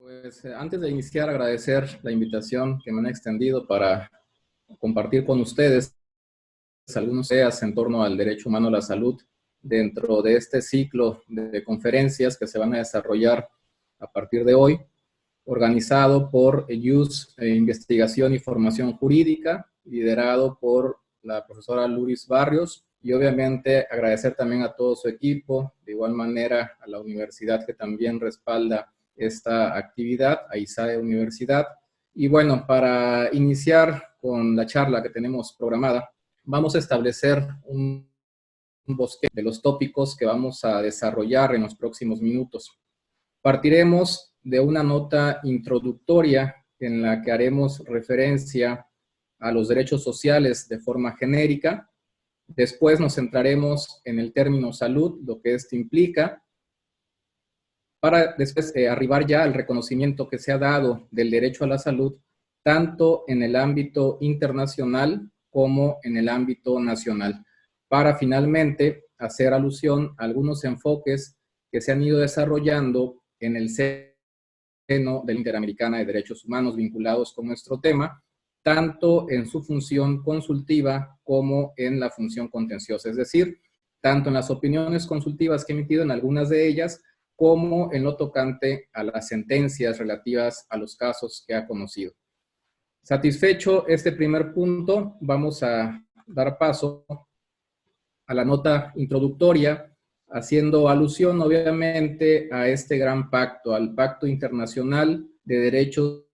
Pues antes de iniciar, agradecer la invitación que me han extendido para compartir con ustedes algunas ideas en torno al derecho humano a la salud dentro de este ciclo de conferencias que se van a desarrollar a partir de hoy, organizado por IUS Investigación y Formación Jurídica, liderado por la profesora Luris Barrios, y obviamente agradecer también a todo su equipo, de igual manera a la universidad que también respalda esta actividad, a ISAE Universidad. Y bueno, para iniciar con la charla que tenemos programada, vamos a establecer un bosquejo de los tópicos que vamos a desarrollar en los próximos minutos. Partiremos de una nota introductoria en la que haremos referencia a los derechos sociales de forma genérica. Después nos centraremos en el término salud, lo que esto implica, para después arribar ya al reconocimiento que se ha dado del derecho a la salud, tanto en el ámbito internacional como en el ámbito nacional, para finalmente hacer alusión a algunos enfoques que se han ido desarrollando en el seno de la Interamericana de Derechos Humanos vinculados con nuestro tema, tanto en su función consultiva como en la función contenciosa, es decir, tanto en las opiniones consultivas que he emitido en algunas de ellas, como en lo tocante a las sentencias relativas a los casos que ha conocido. Satisfecho este primer punto, vamos a dar paso a la nota introductoria, haciendo alusión obviamente a este gran pacto, al Pacto Internacional de Derechos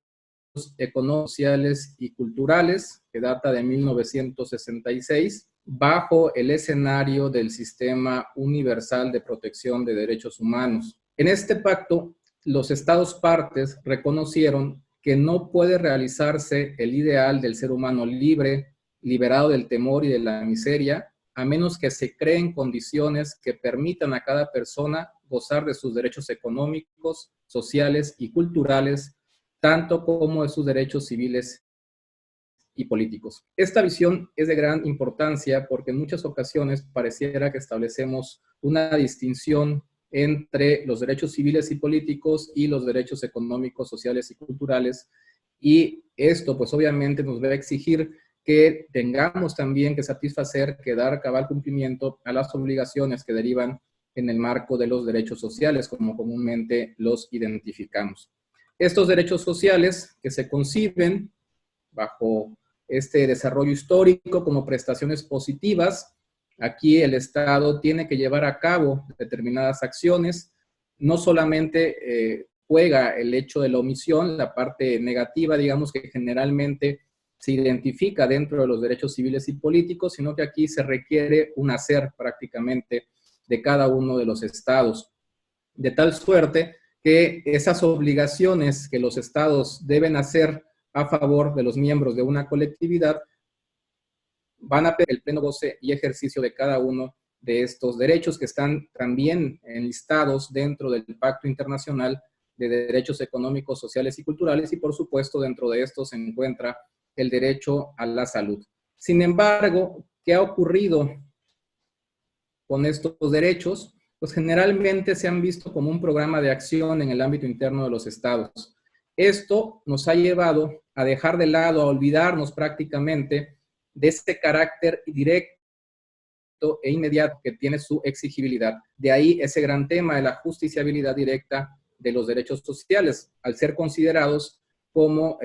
Económicos, Sociales y Culturales, que data de 1966, bajo el escenario del Sistema Universal de Protección de Derechos Humanos. En este pacto, los Estados partes reconocieron que no puede realizarse el ideal del ser humano libre, liberado del temor y de la miseria, a menos que se creen condiciones que permitan a cada persona gozar de sus derechos económicos, sociales y culturales, tanto como de sus derechos civiles y políticos. Esta visión es de gran importancia porque en muchas ocasiones pareciera que establecemos una distinción entre los derechos civiles y políticos y los derechos económicos, sociales y culturales, y esto pues obviamente nos va a exigir que tengamos también que satisfacer, que dar cabal cumplimiento a las obligaciones que derivan en el marco de los derechos sociales, como comúnmente los identificamos. Estos derechos sociales que se conciben bajo este desarrollo histórico como prestaciones positivas, aquí el Estado tiene que llevar a cabo determinadas acciones, no solamente juega el hecho de la omisión, la parte negativa, digamos, que generalmente se identifica dentro de los derechos civiles y políticos, sino que aquí se requiere un hacer prácticamente de cada uno de los estados, de tal suerte que esas obligaciones que los estados deben hacer a favor de los miembros de una colectividad van a pedir el pleno goce y ejercicio de cada uno de estos derechos que están también enlistados dentro del Pacto Internacional de Derechos Económicos, Sociales y Culturales, y por supuesto dentro de estos se encuentra el derecho a la salud. Sin embargo, ¿qué ha ocurrido con estos derechos? Pues generalmente se han visto como un programa de acción en el ámbito interno de los estados. Esto nos ha llevado a dejar de lado, a olvidarnos prácticamente de este carácter directo e inmediato que tiene su exigibilidad. De ahí ese gran tema de la justiciabilidad directa de los derechos sociales, al ser considerados como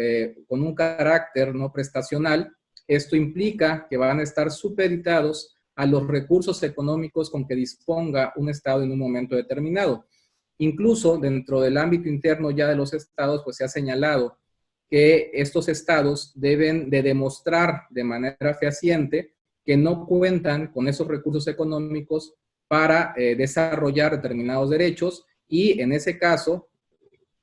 con un carácter no prestacional. Esto implica que van a estar supeditados a los recursos económicos con que disponga un Estado en un momento determinado. Incluso dentro del ámbito interno ya de los estados, pues se ha señalado que estos estados deben de demostrar de manera fehaciente que no cuentan con esos recursos económicos para desarrollar determinados derechos, y en ese caso,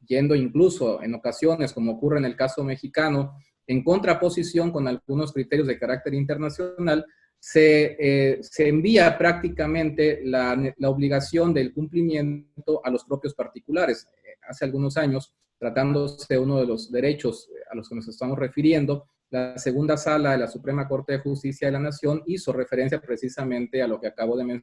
yendo incluso en ocasiones, como ocurre en el caso mexicano, en contraposición con algunos criterios de carácter internacional, se envía prácticamente la obligación del cumplimiento a los propios particulares. Hace algunos años, tratándose de uno de los derechos a los que nos estamos refiriendo, la segunda sala de la Suprema Corte de Justicia de la Nación hizo referencia precisamente a lo que acabo de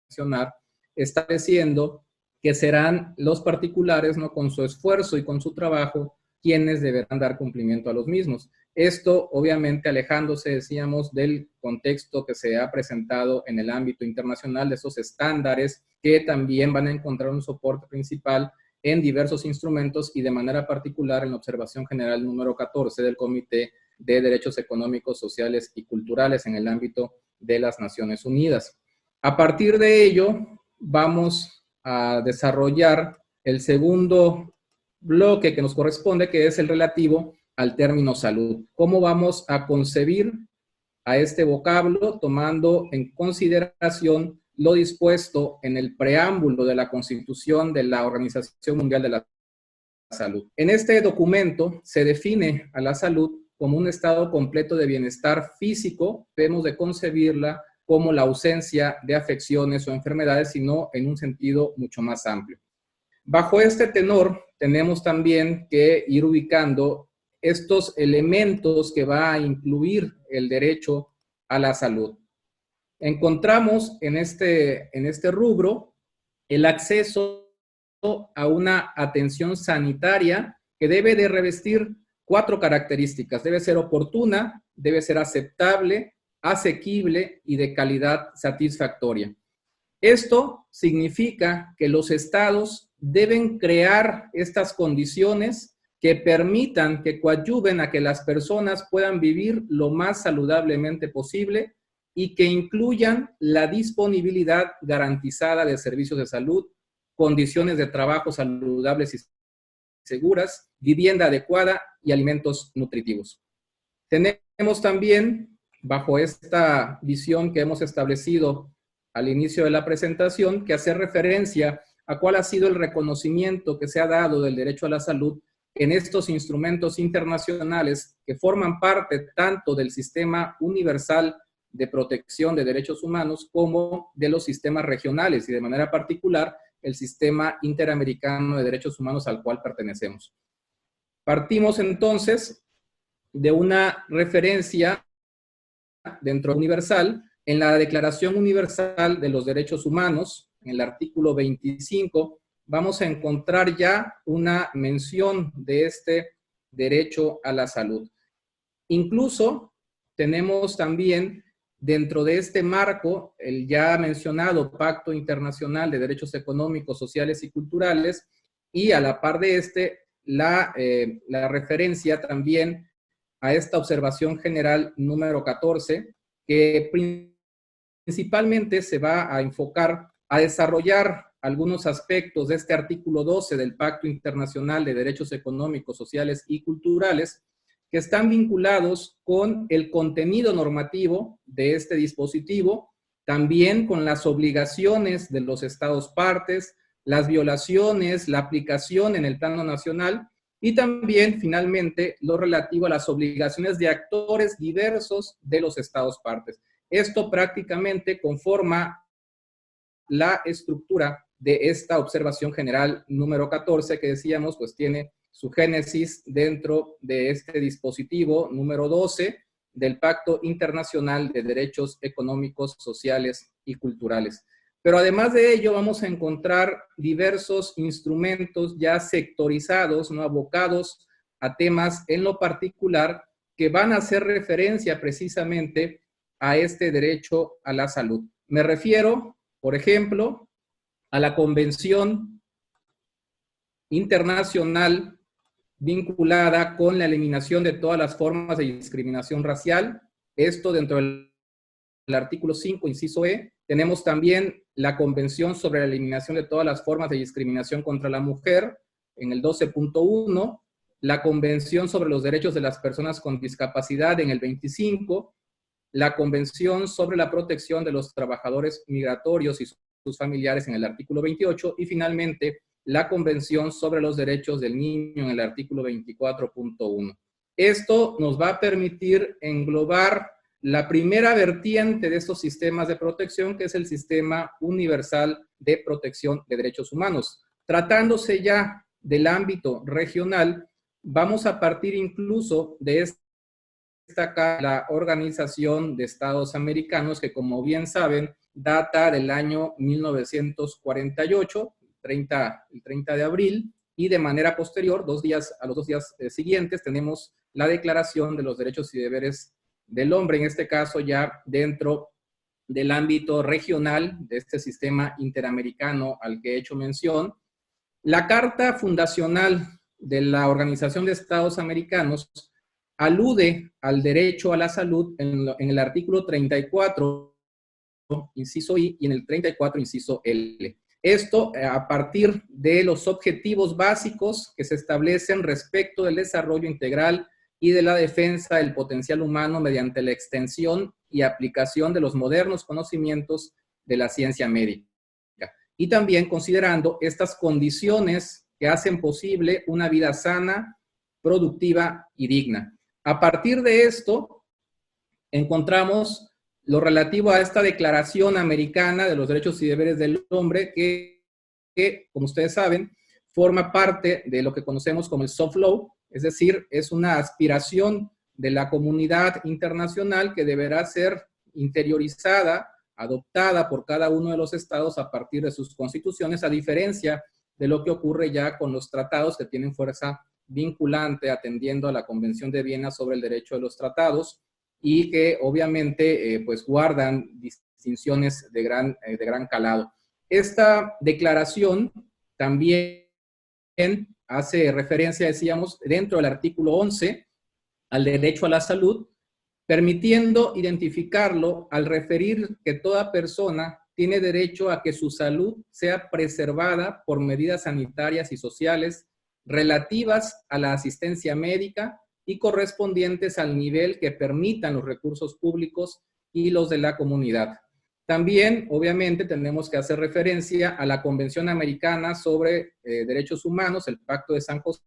mencionar, estableciendo que serán los particulares, ¿no?, con su esfuerzo y con su trabajo, quienes deberán dar cumplimiento a los mismos. Esto, obviamente, alejándose, decíamos, del contexto que se ha presentado en el ámbito internacional, de esos estándares que también van a encontrar un soporte principal en diversos instrumentos y de manera particular en la observación general número 14 del Comité de Derechos Económicos, Sociales y Culturales en el ámbito de las Naciones Unidas. A partir de ello, vamos a desarrollar el segundo bloque que nos corresponde, que es el relativo al término salud. ¿Cómo vamos a concebir a este vocablo tomando en consideración lo dispuesto en el preámbulo de la Constitución de la Organización Mundial de la Salud? En este documento se define a la salud como un estado completo de bienestar físico. Debemos de concebirla como la ausencia de afecciones o enfermedades, sino en un sentido mucho más amplio. Bajo este tenor, tenemos también que ir ubicando estos elementos que va a incluir el derecho a la salud. Encontramos en este rubro el acceso a una atención sanitaria que debe de revestir 4 características. Debe ser oportuna, debe ser aceptable, asequible y de calidad satisfactoria. Esto significa que los estados deben crear estas condiciones que permitan, que coadyuven a que las personas puedan vivir lo más saludablemente posible y que incluyan la disponibilidad garantizada de servicios de salud, condiciones de trabajo saludables y seguras, vivienda adecuada y alimentos nutritivos. Tenemos también, bajo esta visión que hemos establecido al inicio de la presentación, que hacer referencia a cuál ha sido el reconocimiento que se ha dado del derecho a la salud en estos instrumentos internacionales que forman parte tanto del sistema universal de protección de derechos humanos como de los sistemas regionales y de manera particular el sistema interamericano de derechos humanos al cual pertenecemos. Partimos entonces de una referencia dentro universal en la Declaración Universal de los Derechos Humanos, en el artículo 25, vamos a encontrar ya una mención de este derecho a la salud. Incluso tenemos también dentro de este marco el ya mencionado Pacto Internacional de Derechos Económicos, Sociales y Culturales, y a la par de este la referencia también a esta observación general número 14, que principalmente se va a enfocar a desarrollar algunos aspectos de este artículo 12 del Pacto Internacional de Derechos Económicos, Sociales y Culturales, que están vinculados con el contenido normativo de este dispositivo, también con las obligaciones de los estados partes, las violaciones, la aplicación en el plano nacional y también, finalmente, lo relativo a las obligaciones de actores diversos de los estados partes. Esto prácticamente conforma la estructura de esta observación general número 14 que decíamos, pues tiene su génesis dentro de este dispositivo número 12 del Pacto Internacional de Derechos Económicos, Sociales y Culturales. Pero además de ello vamos a encontrar diversos instrumentos ya sectorizados, ¿no?, abocados a temas en lo particular que van a hacer referencia precisamente a este derecho a la salud. Me refiero, por ejemplo, a la Convención Internacional vinculada con la eliminación de todas las formas de discriminación racial, esto dentro del artículo 5, inciso E. Tenemos también la Convención sobre la eliminación de todas las formas de discriminación contra la mujer, en el 12.1, la Convención sobre los derechos de las personas con discapacidad en el 25, la Convención sobre la protección de los trabajadores migratorios y sus familiares en el artículo 28, y finalmente la Convención sobre los derechos del niño en el artículo 24.1. Esto nos va a permitir englobar la primera vertiente de estos sistemas de protección, que es el Sistema Universal de Protección de Derechos Humanos. Tratándose ya del ámbito regional, vamos a partir incluso de la Organización de Estados Americanos, que como bien saben, data del año 1948, el 30 de abril, y de manera posterior, a los 2 días siguientes, tenemos la Declaración de los Derechos y Deberes del Hombre, en este caso ya dentro del ámbito regional de este sistema interamericano al que he hecho mención. La Carta Fundacional de la Organización de Estados Americanos alude al derecho a la salud en el artículo 34, inciso I, y en el 34, inciso L. Esto a partir de los objetivos básicos que se establecen respecto del desarrollo integral y de la defensa del potencial humano mediante la extensión y aplicación de los modernos conocimientos de la ciencia médica. Y también considerando estas condiciones que hacen posible una vida sana, productiva y digna. A partir de esto, encontramos lo relativo a esta Declaración Americana de los Derechos y Deberes del Hombre, que como ustedes saben, forma parte de lo que conocemos como el soft law, es decir, es una aspiración de la comunidad internacional que deberá ser interiorizada, adoptada por cada uno de los estados a partir de sus constituciones, a diferencia de lo que ocurre ya con los tratados que tienen fuerza vinculante atendiendo a la Convención de Viena sobre el derecho de los tratados, y que obviamente pues guardan distinciones de gran calado. Esta declaración también hace referencia, decíamos, dentro del artículo 11, al derecho a la salud, permitiendo identificarlo al referir que toda persona tiene derecho a que su salud sea preservada por medidas sanitarias y sociales relativas a la asistencia médica y correspondientes al nivel que permitan los recursos públicos y los de la comunidad. También, obviamente, tenemos que hacer referencia a la Convención Americana sobre Derechos Humanos, el Pacto de San José,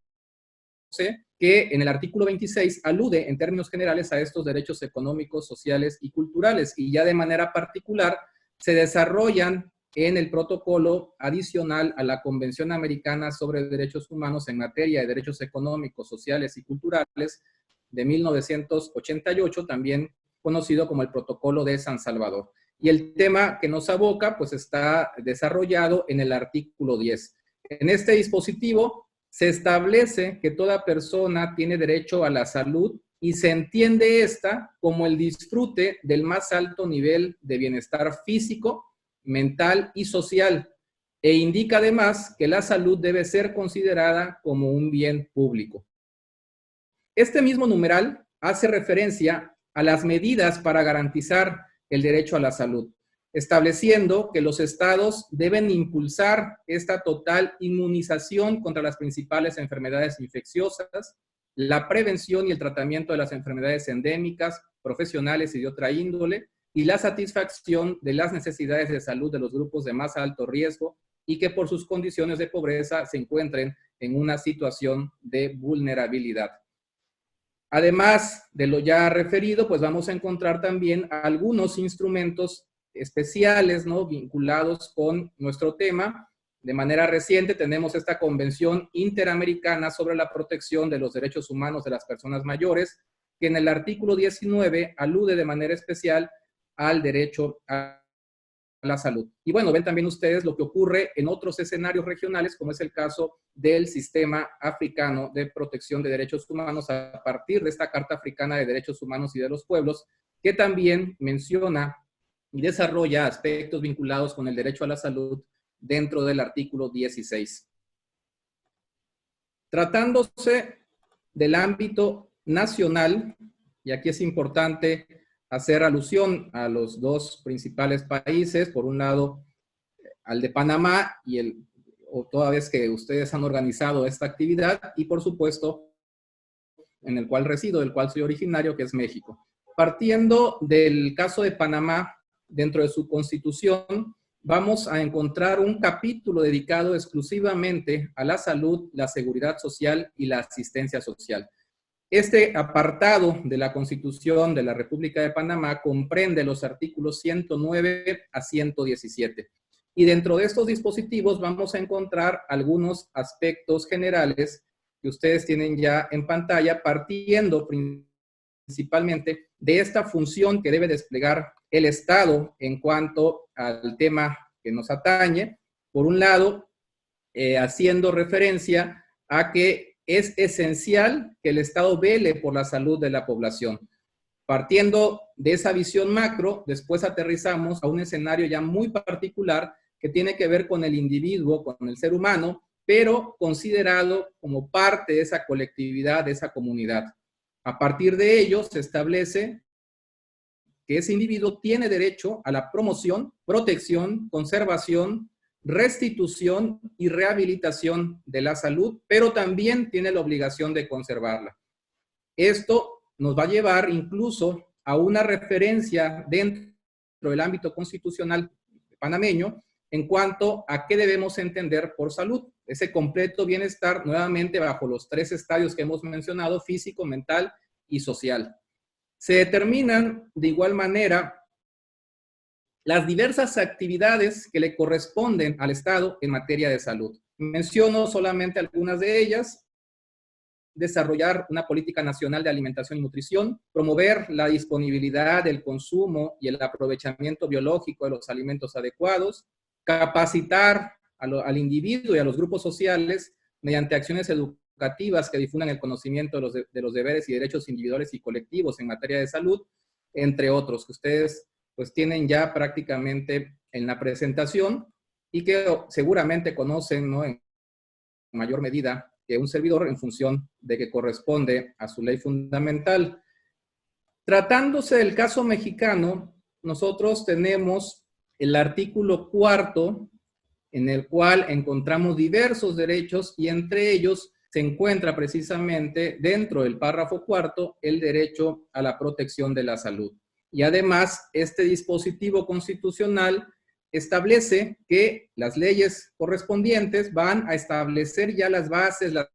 que en el artículo 26 alude en términos generales a estos derechos económicos, sociales y culturales, y ya de manera particular se desarrollan en el protocolo adicional a la Convención Americana sobre Derechos Humanos en materia de derechos económicos, sociales y culturales de 1988, también conocido como el Protocolo de San Salvador. Y el tema que nos aboca, pues está desarrollado en el artículo 10. En este dispositivo se establece que toda persona tiene derecho a la salud y se entiende esta como el disfrute del más alto nivel de bienestar físico, mental y social, e indica además que la salud debe ser considerada como un bien público. Este mismo numeral hace referencia a las medidas para garantizar el derecho a la salud, estableciendo que los estados deben impulsar esta total inmunización contra las principales enfermedades infecciosas, la prevención y el tratamiento de las enfermedades endémicas, profesionales y de otra índole, y la satisfacción de las necesidades de salud de los grupos de más alto riesgo y que por sus condiciones de pobreza se encuentren en una situación de vulnerabilidad. Además de lo ya referido, pues vamos a encontrar también algunos instrumentos especiales, ¿no?, vinculados con nuestro tema. De manera reciente tenemos esta Convención Interamericana sobre la Protección de los Derechos Humanos de las Personas Mayores, que en el artículo 19 alude de manera especial al derecho a la salud. Y bueno, ven también ustedes lo que ocurre en otros escenarios regionales, como es el caso del Sistema Africano de Protección de Derechos Humanos, a partir de esta Carta Africana de Derechos Humanos y de los Pueblos, que también menciona y desarrolla aspectos vinculados con el derecho a la salud dentro del artículo 16. Tratándose del ámbito nacional, y aquí es importante hacer alusión a los dos principales países, por un lado al de Panamá, toda vez que ustedes han organizado esta actividad, y por supuesto en el cual resido, del cual soy originario, que es México. Partiendo del caso de Panamá, dentro de su constitución, vamos a encontrar un capítulo dedicado exclusivamente a la salud, la seguridad social y la asistencia social. Este apartado de la Constitución de la República de Panamá comprende los artículos 109 a 117. Y dentro de estos dispositivos vamos a encontrar algunos aspectos generales que ustedes tienen ya en pantalla, partiendo principalmente de esta función que debe desplegar el Estado en cuanto al tema que nos atañe. Por un lado, haciendo referencia a que es esencial que el Estado vele por la salud de la población. Partiendo de esa visión macro, después aterrizamos a un escenario ya muy particular que tiene que ver con el individuo, con el ser humano, pero considerado como parte de esa colectividad, de esa comunidad. A partir de ello se establece que ese individuo tiene derecho a la promoción, protección, conservación, restitución y rehabilitación de la salud, pero también tiene la obligación de conservarla. Esto nos va a llevar incluso a una referencia dentro del ámbito constitucional panameño en cuanto a qué debemos entender por salud. Ese completo bienestar, nuevamente bajo los 3 estadios que hemos mencionado: físico, mental y social. Se determinan de igual manera las diversas actividades que le corresponden al Estado en materia de salud. Menciono solamente algunas de ellas: desarrollar una política nacional de alimentación y nutrición, promover la disponibilidad, el consumo y el aprovechamiento biológico de los alimentos adecuados, capacitar al individuo y a los grupos sociales mediante acciones educativas que difundan el conocimiento de los deberes y derechos individuales y colectivos en materia de salud, entre otros, que ustedes pues tienen ya prácticamente en la presentación y que seguramente conocen, ¿no?, en mayor medida que un servidor, en función de que corresponde a su ley fundamental. Tratándose del caso mexicano, nosotros tenemos el artículo 4, en el cual encontramos diversos derechos y entre ellos se encuentra precisamente dentro del párrafo 4 el derecho a la protección de la salud. Y además, este dispositivo constitucional establece que las leyes correspondientes van a establecer ya las bases, las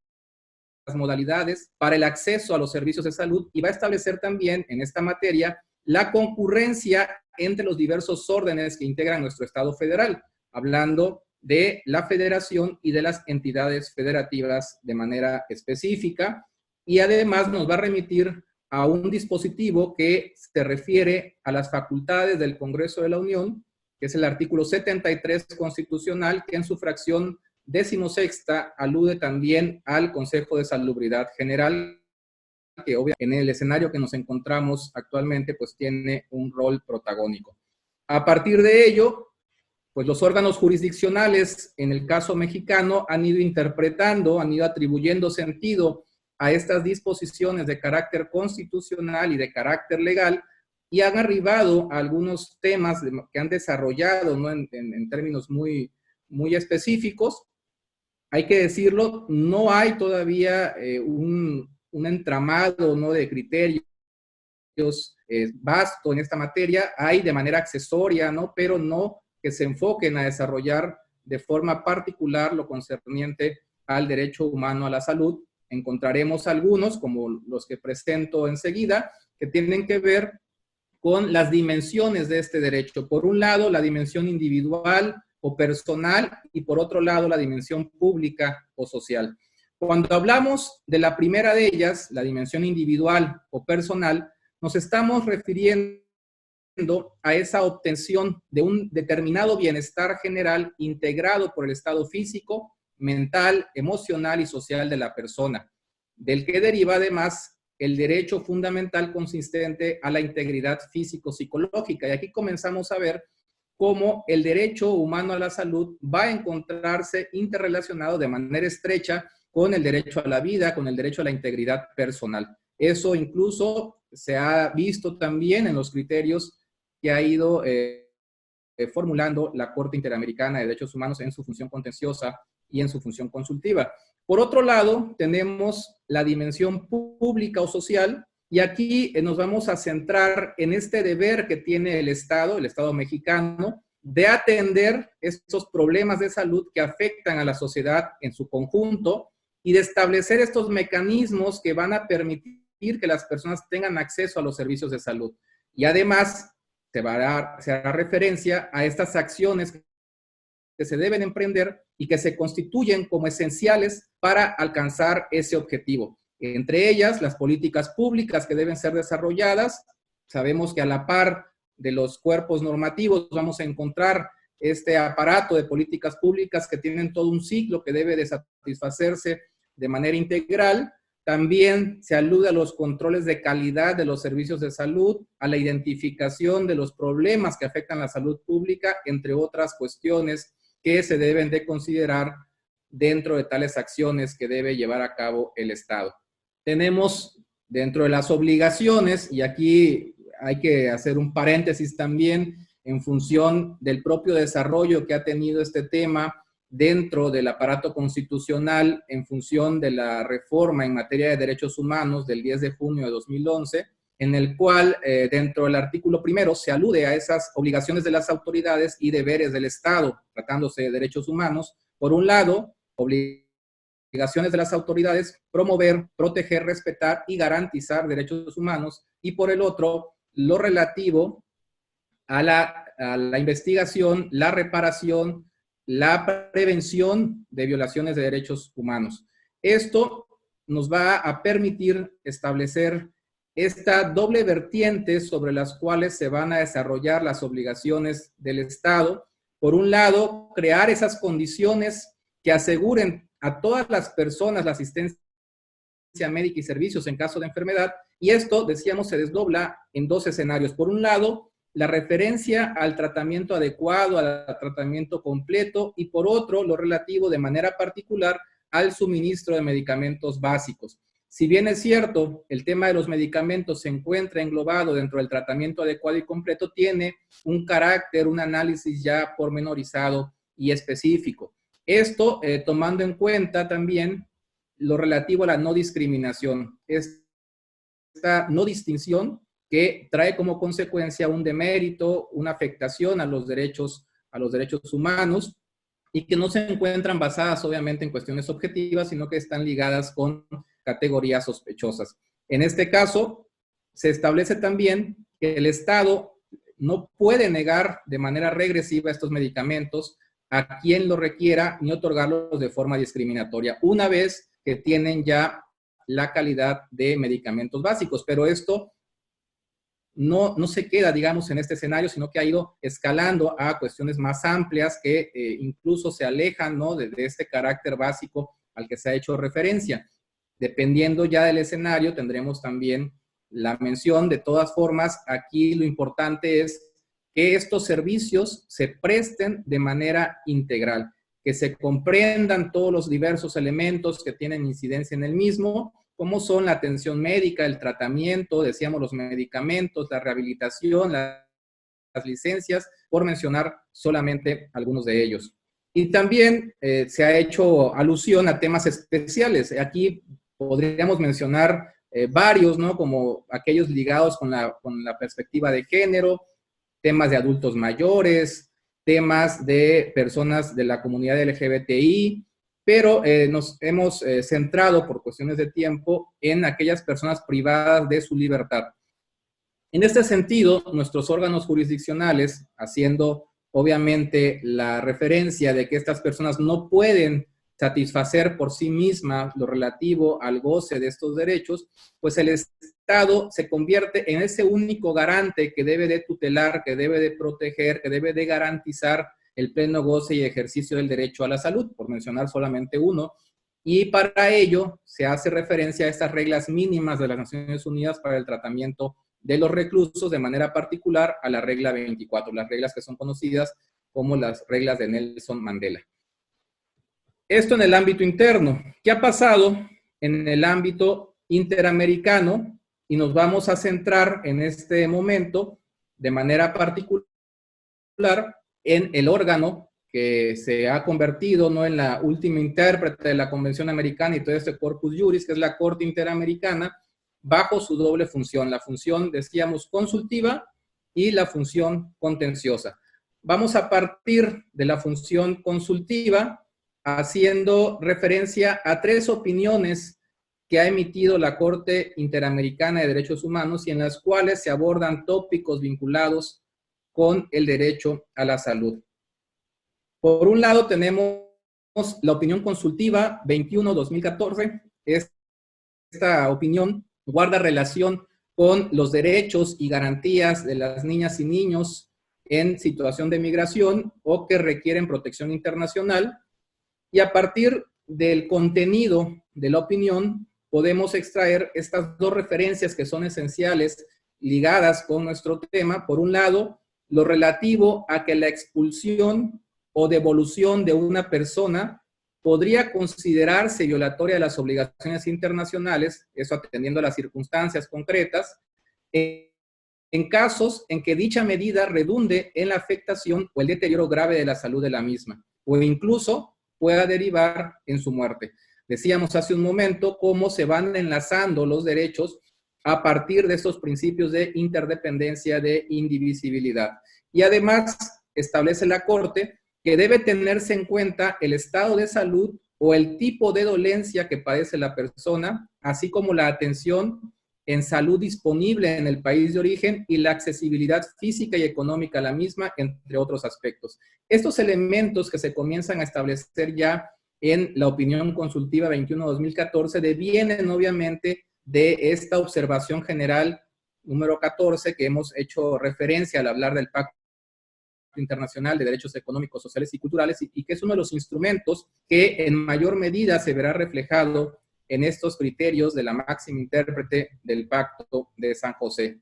modalidades para el acceso a los servicios de salud, y va a establecer también en esta materia la concurrencia entre los diversos órdenes que integran nuestro Estado federal, hablando de la federación y de las entidades federativas de manera específica, y además nos va a remitir a un dispositivo que se refiere a las facultades del Congreso de la Unión, que es el artículo 73 constitucional, que en su fracción 16ª alude también al Consejo de Salubridad General, que obviamente en el escenario que nos encontramos actualmente pues tiene un rol protagónico. A partir de ello, pues los órganos jurisdiccionales en el caso mexicano han ido interpretando, han ido atribuyendo sentido a estas disposiciones de carácter constitucional y de carácter legal, y han arribado a algunos temas que han desarrollado, ¿no?, en términos muy específicos. Hay que decirlo, no hay todavía un entramado, ¿no?, de criterios vasto en esta materia. Hay de manera accesoria, ¿no?, pero no que se enfoquen a desarrollar de forma particular lo concerniente al derecho humano a la salud. Encontraremos algunos, como los que presento enseguida, que tienen que ver con las dimensiones de este derecho. Por un lado, la dimensión individual o personal, y por otro lado, la dimensión pública o social. Cuando hablamos de la primera de ellas, la dimensión individual o personal, nos estamos refiriendo a esa obtención de un determinado bienestar general integrado por el estado físico, mental, emocional y social de la persona, del que deriva además el derecho fundamental consistente a la integridad físico-psicológica. Y aquí comenzamos a ver cómo el derecho humano a la salud va a encontrarse interrelacionado de manera estrecha con el derecho a la vida, con el derecho a la integridad personal. Eso incluso se ha visto también en los criterios que ha ido formulando la Corte Interamericana de Derechos Humanos en su función contenciosa y en su función consultiva. Por otro lado, tenemos la dimensión pública o social, y aquí nos vamos a centrar en este deber que tiene el Estado mexicano, de atender estos problemas de salud que afectan a la sociedad en su conjunto y de establecer estos mecanismos que van a permitir que las personas tengan acceso a los servicios de salud. Y además, se hará referencia a estas acciones que se deben emprender y que se constituyen como esenciales para alcanzar ese objetivo. Entre ellas, las políticas públicas que deben ser desarrolladas. Sabemos que a la par de los cuerpos normativos vamos a encontrar este aparato de políticas públicas que tienen todo un ciclo que debe de satisfacerse de manera integral. También se alude a los controles de calidad de los servicios de salud, a la identificación de los problemas que afectan la salud pública, entre otras cuestiones que se deben de considerar dentro de tales acciones que debe llevar a cabo el Estado. Tenemos dentro de las obligaciones, y aquí hay que hacer un paréntesis también, en función del propio desarrollo que ha tenido este tema dentro del aparato constitucional, en función de la reforma en materia de derechos humanos del 10 de junio de 2011, en el cual dentro del artículo primero se alude a esas obligaciones de las autoridades y deberes del Estado, tratándose de derechos humanos. Por un lado, obligaciones de las autoridades, promover, proteger, respetar y garantizar derechos humanos, y por el otro, lo relativo a la investigación, la reparación, la prevención de violaciones de derechos humanos. Esto nos va a permitir establecer esta doble vertiente sobre las cuales se van a desarrollar las obligaciones del Estado. Por un lado, crear esas condiciones que aseguren a todas las personas la asistencia médica y servicios en caso de enfermedad, y esto, decíamos, se desdobla en dos escenarios. Por un lado, la referencia al tratamiento adecuado, al tratamiento completo, y por otro, lo relativo de manera particular al suministro de medicamentos básicos. Si bien es cierto, el tema de los medicamentos se encuentra englobado dentro del tratamiento adecuado y completo, tiene un carácter, un análisis ya pormenorizado y específico. Esto tomando en cuenta también lo relativo a la no discriminación, esta no distinción que trae como consecuencia un demérito, una afectación a los derechos humanos, y que no se encuentran basadas obviamente en cuestiones objetivas, sino que están ligadas con categorías sospechosas. En este caso, se establece también que el Estado no puede negar de manera regresiva estos medicamentos a quien lo requiera, ni otorgarlos de forma discriminatoria, una vez que tienen ya la calidad de medicamentos básicos. Pero esto no se queda, digamos, en este escenario, sino que ha ido escalando a cuestiones más amplias que incluso se alejan, ¿no?, de este carácter básico al que se ha hecho referencia. Dependiendo ya del escenario, tendremos también la mención. De todas formas, aquí lo importante es que estos servicios se presten de manera integral, que se comprendan todos los diversos elementos que tienen incidencia en el mismo, como son la atención médica, el tratamiento, decíamos los medicamentos, la rehabilitación, las licencias, por mencionar solamente algunos de ellos. Y también se ha hecho alusión a temas especiales. Aquí podríamos mencionar varios, ¿no?, como aquellos ligados con la perspectiva de género, temas de adultos mayores, temas de personas de la comunidad LGBTI, pero nos hemos centrado por cuestiones de tiempo en aquellas personas privadas de su libertad. En este sentido, nuestros órganos jurisdiccionales, haciendo obviamente la referencia de que estas personas no pueden satisfacer por sí mismas lo relativo al goce de estos derechos, pues el Estado se convierte en ese único garante que debe de tutelar, que debe de proteger, que debe de garantizar el pleno goce y ejercicio del derecho a la salud, por mencionar solamente uno, y para ello se hace referencia a estas reglas mínimas de las Naciones Unidas para el tratamiento de los reclusos, de manera particular a la regla 24, las reglas que son conocidas como las reglas de Nelson Mandela. Esto en el ámbito interno. ¿Qué ha pasado en el ámbito interamericano? Y nos vamos a centrar en este momento de manera particular en el órgano que se ha convertido, ¿no?, en la última intérprete de la Convención Americana y todo este corpus juris, que es la Corte Interamericana, bajo su doble función, la función, decíamos, consultiva y la función contenciosa. Vamos a partir de la función consultiva, haciendo referencia a 3 opiniones que ha emitido la Corte Interamericana de Derechos Humanos y en las cuales se abordan tópicos vinculados con el derecho a la salud. Por un lado tenemos la opinión consultiva 21-2014. Esta opinión guarda relación con los derechos y garantías de las niñas y niños en situación de migración o que requieren protección internacional. Y a partir del contenido de la opinión, podemos extraer estas dos referencias que son esenciales ligadas con nuestro tema. Por un lado, lo relativo a que la expulsión o devolución de una persona podría considerarse violatoria de las obligaciones internacionales, eso atendiendo a las circunstancias concretas, en casos en que dicha medida redunde en la afectación o el deterioro grave de la salud de la misma, o incluso pueda derivar en su muerte. Decíamos hace un momento cómo se van enlazando los derechos a partir de estos principios de interdependencia, de indivisibilidad. Y además establece la Corte que debe tenerse en cuenta el estado de salud o el tipo de dolencia que padece la persona, así como la atención en salud disponible en el país de origen y la accesibilidad física y económica a la misma, entre otros aspectos. Estos elementos que se comienzan a establecer ya en la opinión consultiva 21-2014 devienen obviamente de esta observación general número 14 que hemos hecho referencia al hablar del Pacto Internacional de Derechos Económicos, Sociales y Culturales, y que es uno de los instrumentos que en mayor medida se verá reflejado en estos criterios de la máxima intérprete del Pacto de San José.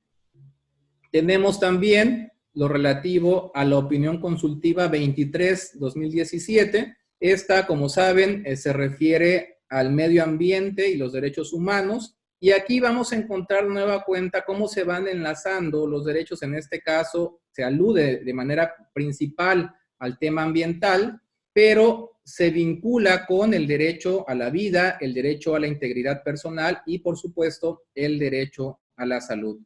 Tenemos también lo relativo a la opinión consultiva 23-2017. Esta, como saben, se refiere al medio ambiente y los derechos humanos. Y aquí vamos a encontrar nueva cuenta cómo se van enlazando los derechos. En este caso, se alude de manera principal al tema ambiental, pero se vincula con el derecho a la vida, el derecho a la integridad personal y, por supuesto, el derecho a la salud.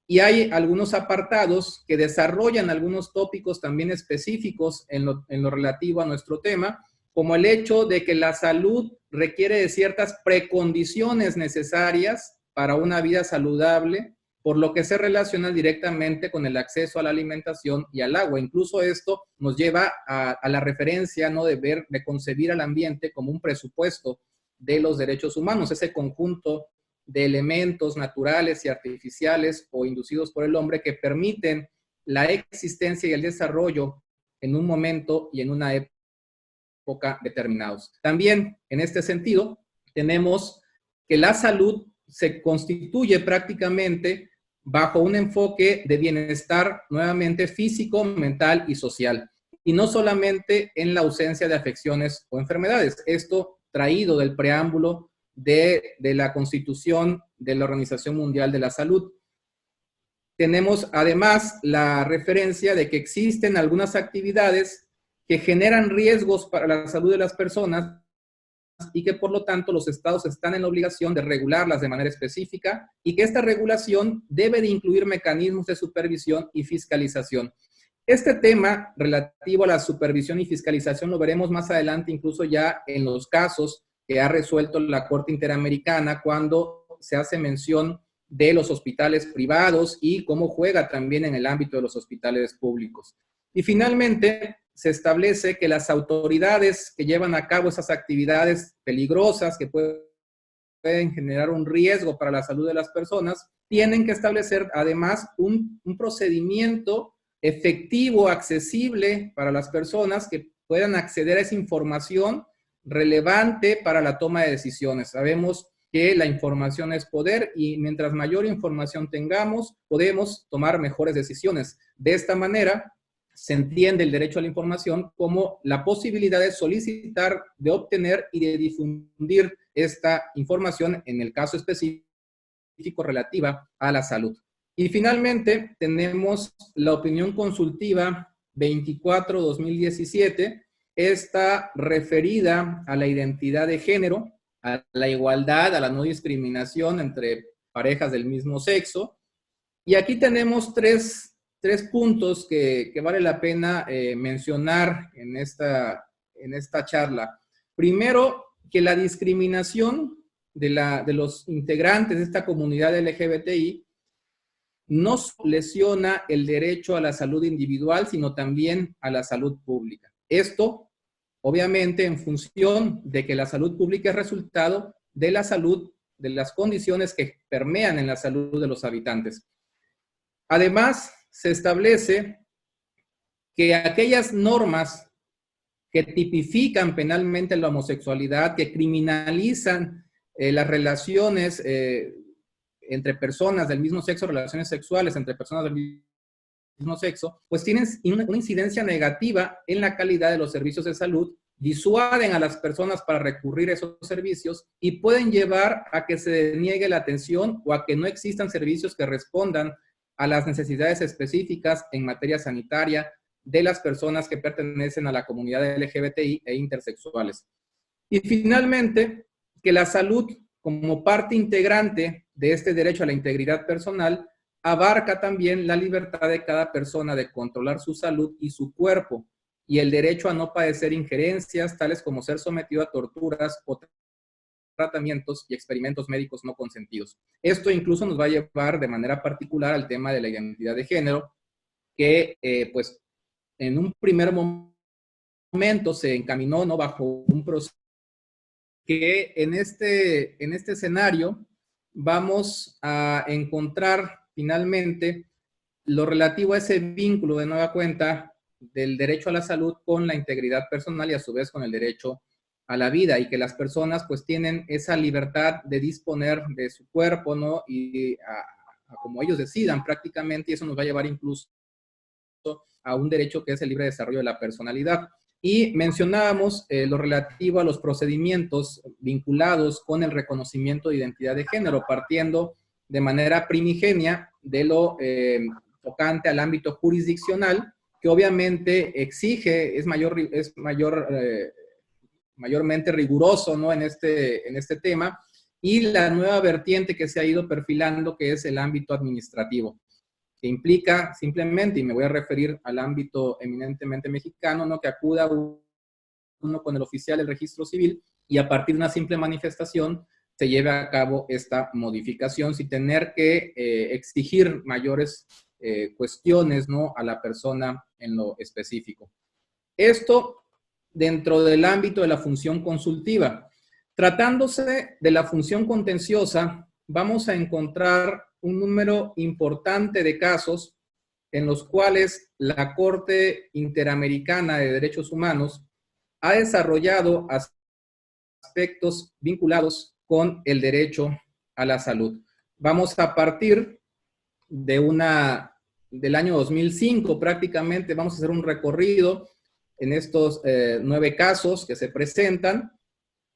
Y hay algunos apartados que desarrollan algunos tópicos también específicos en lo relativo a nuestro tema, como el hecho de que la salud requiere de ciertas precondiciones necesarias para una vida saludable, por lo que se relaciona directamente con el acceso a la alimentación y al agua. Incluso esto nos lleva a la referencia, ¿no?, de concebir al ambiente como un presupuesto de los derechos humanos, ese conjunto de elementos naturales y artificiales o inducidos por el hombre que permiten la existencia y el desarrollo en un momento y en una época determinados. También, en este sentido, tenemos que la salud se constituye prácticamente bajo un enfoque de bienestar nuevamente físico, mental y social, y no solamente en la ausencia de afecciones o enfermedades. Esto traído del preámbulo de la Constitución de la Organización Mundial de la Salud. Tenemos además la referencia de que existen algunas actividades que generan riesgos para la salud de las personas y que por lo tanto los estados están en la obligación de regularlas de manera específica y que esta regulación debe de incluir mecanismos de supervisión y fiscalización. Este tema relativo a la supervisión y fiscalización lo veremos más adelante, incluso ya en los casos que ha resuelto la Corte Interamericana cuando se hace mención de los hospitales privados y cómo juega también en el ámbito de los hospitales públicos. Y finalmente, se establece que las autoridades que llevan a cabo esas actividades peligrosas que pueden generar un riesgo para la salud de las personas, tienen que establecer además un procedimiento efectivo, accesible para las personas que puedan acceder a esa información relevante para la toma de decisiones. Sabemos que la información es poder y mientras mayor información tengamos, podemos tomar mejores decisiones. De esta manera, se entiende el derecho a la información como la posibilidad de solicitar, de obtener y de difundir esta información en el caso específico relativa a la salud. Y finalmente tenemos la opinión consultiva 24-2017, esta referida a la identidad de género, a la igualdad, a la no discriminación entre parejas del mismo sexo. Y aquí tenemos tres puntos que vale la pena mencionar en esta charla. Primero, que la discriminación de los integrantes de esta comunidad LGBTI no lesiona el derecho a la salud individual, sino también a la salud pública. Esto, obviamente, en función de que la salud pública es resultado de la salud, de las condiciones que permean en la salud de los habitantes. Además, se establece que aquellas normas que tipifican penalmente la homosexualidad, que criminalizan las relaciones entre personas del mismo sexo, relaciones sexuales entre personas del mismo sexo, pues tienen una incidencia negativa en la calidad de los servicios de salud, disuaden a las personas para recurrir a esos servicios y pueden llevar a que se deniegue la atención o a que no existan servicios que respondan a las necesidades específicas en materia sanitaria de las personas que pertenecen a la comunidad LGBTI e intersexuales. Y finalmente, que la salud como parte integrante de este derecho a la integridad personal abarca también la libertad de cada persona de controlar su salud y su cuerpo, y el derecho a no padecer injerencias tales como ser sometido a torturas o tratamientos y experimentos médicos no consentidos. Esto incluso nos va a llevar de manera particular al tema de la identidad de género, que pues en un primer momento se encaminó, ¿no?, bajo un proceso que en este escenario vamos a encontrar finalmente lo relativo a ese vínculo de nueva cuenta del derecho a la salud con la integridad personal y a su vez con el derecho a la vida, y que las personas pues tienen esa libertad de disponer de su cuerpo, ¿no?, y a como ellos decidan prácticamente, y eso nos va a llevar incluso a un derecho que es el libre desarrollo de la personalidad. Y mencionábamos lo relativo a los procedimientos vinculados con el reconocimiento de identidad de género, partiendo de manera primigenia de lo tocante al ámbito jurisdiccional, que obviamente exige, es mayormente riguroso, ¿no?, en este tema, y la nueva vertiente que se ha ido perfilando, que es el ámbito administrativo, que implica simplemente, y me voy a referir al ámbito eminentemente mexicano, ¿no?, que acuda uno con el oficial del registro civil y a partir de una simple manifestación se lleve a cabo esta modificación sin tener que exigir mayores cuestiones, ¿no?, a la persona en lo específico. Esto dentro del ámbito de la función consultiva. Tratándose de la función contenciosa, vamos a encontrar un número importante de casos en los cuales la Corte Interamericana de Derechos Humanos ha desarrollado aspectos vinculados con el derecho a la salud. Vamos a partir del año 2005 prácticamente, vamos a hacer un recorrido en estos 9 casos que se presentan,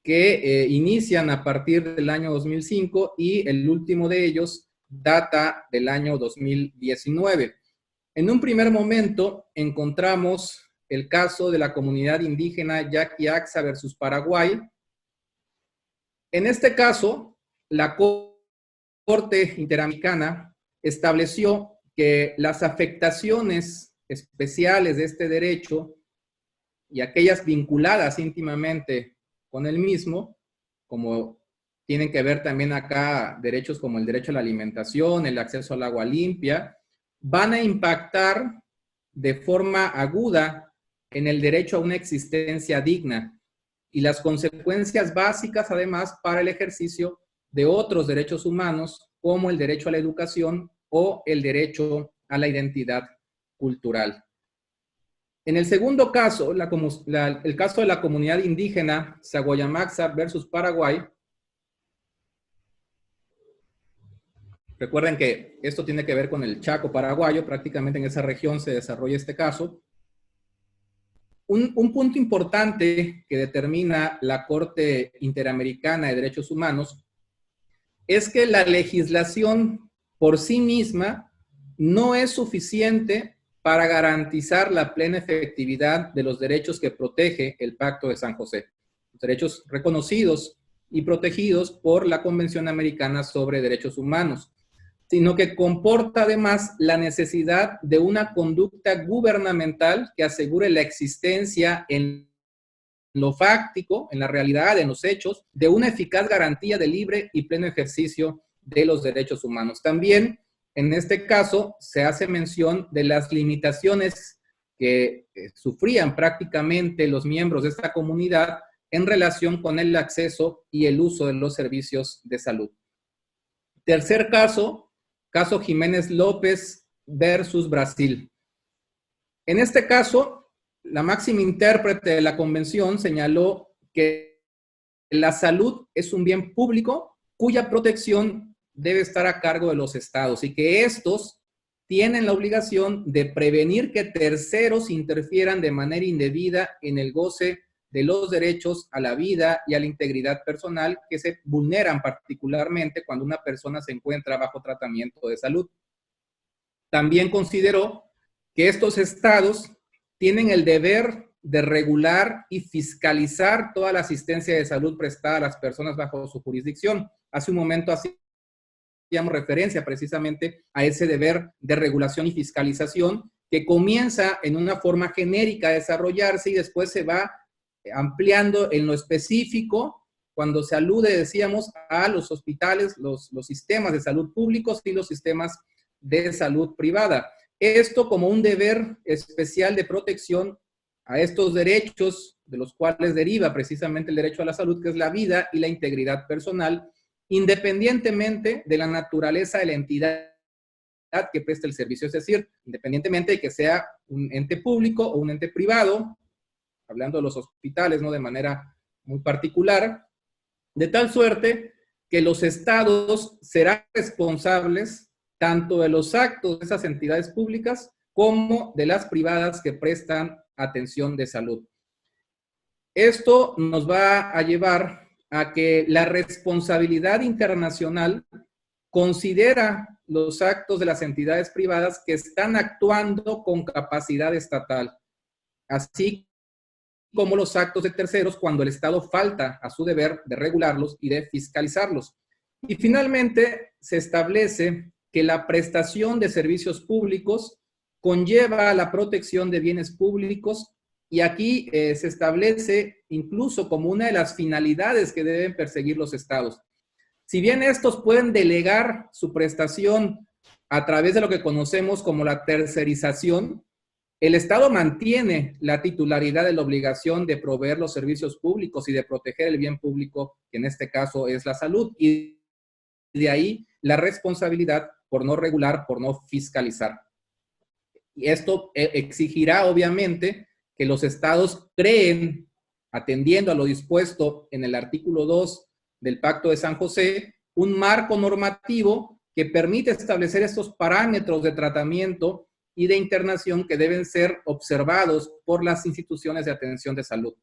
que inician a partir del año 2005 y el último de ellos data del año 2019. En un primer momento encontramos el caso de la comunidad indígena Yaqui Axa versus Paraguay. En este caso, la Corte Interamericana estableció que las afectaciones especiales de este derecho y aquellas vinculadas íntimamente con el mismo, como tienen que ver también acá derechos como el derecho a la alimentación, el acceso al agua limpia, van a impactar de forma aguda en el derecho a una existencia digna y las consecuencias básicas además para el ejercicio de otros derechos humanos como el derecho a la educación o el derecho a la identidad cultural. En el segundo caso, el caso de la comunidad indígena Saguayamaxa versus Paraguay, recuerden que esto tiene que ver con el Chaco paraguayo, prácticamente en esa región se desarrolla este caso. Un punto importante que determina la Corte Interamericana de Derechos Humanos es que la legislación por sí misma no es suficiente para garantizar la plena efectividad de los derechos que protege el Pacto de San José, los derechos reconocidos y protegidos por la Convención Americana sobre Derechos Humanos, sino que comporta además la necesidad de una conducta gubernamental que asegure la existencia en lo fáctico, en la realidad, en los hechos, de una eficaz garantía de libre y pleno ejercicio de los derechos humanos. También, en este caso, se hace mención de las limitaciones que sufrían prácticamente los miembros de esta comunidad en relación con el acceso y el uso de los servicios de salud. Tercer caso, caso Jiménez López versus Brasil. En este caso, la máxima intérprete de la Convención señaló que la salud es un bien público cuya protección debe estar a cargo de los estados y que estos tienen la obligación de prevenir que terceros interfieran de manera indebida en el goce de los derechos a la vida y a la integridad personal que se vulneran particularmente cuando una persona se encuentra bajo tratamiento de salud. También consideró que estos estados tienen el deber de regular y fiscalizar toda la asistencia de salud prestada a las personas bajo su jurisdicción. Hace un momento hacíamos referencia precisamente a ese deber de regulación y fiscalización que comienza en una forma genérica a desarrollarse y después se va ampliando en lo específico cuando se alude, decíamos, a los hospitales, los sistemas de salud públicos y los sistemas de salud privada. Esto como un deber especial de protección a estos derechos de los cuales deriva precisamente el derecho a la salud, que es la vida y la integridad personal, independientemente de la naturaleza de la entidad que presta el servicio, es decir, independientemente de que sea un ente público o un ente privado, hablando de los hospitales, ¿no? De manera muy particular, de tal suerte que los estados serán responsables tanto de los actos de esas entidades públicas como de las privadas que prestan atención de salud. Esto nos va a llevar a que la responsabilidad internacional considera los actos de las entidades privadas que están actuando con capacidad estatal, así como los actos de terceros cuando el Estado falta a su deber de regularlos y de fiscalizarlos. Y finalmente se establece que la prestación de servicios públicos conlleva la protección de bienes públicos y aquí se establece incluso como una de las finalidades que deben perseguir los estados. Si bien estos pueden delegar su prestación a través de lo que conocemos como la tercerización, el Estado mantiene la titularidad de la obligación de proveer los servicios públicos y de proteger el bien público, que en este caso es la salud, y de ahí la responsabilidad por no regular, por no fiscalizar. Y esto exigirá, obviamente, que los estados creen, atendiendo a lo dispuesto en el artículo 2 del Pacto de San José, un marco normativo que permite establecer estos parámetros de tratamiento y de internación que deben ser observados por las instituciones de atención de salud.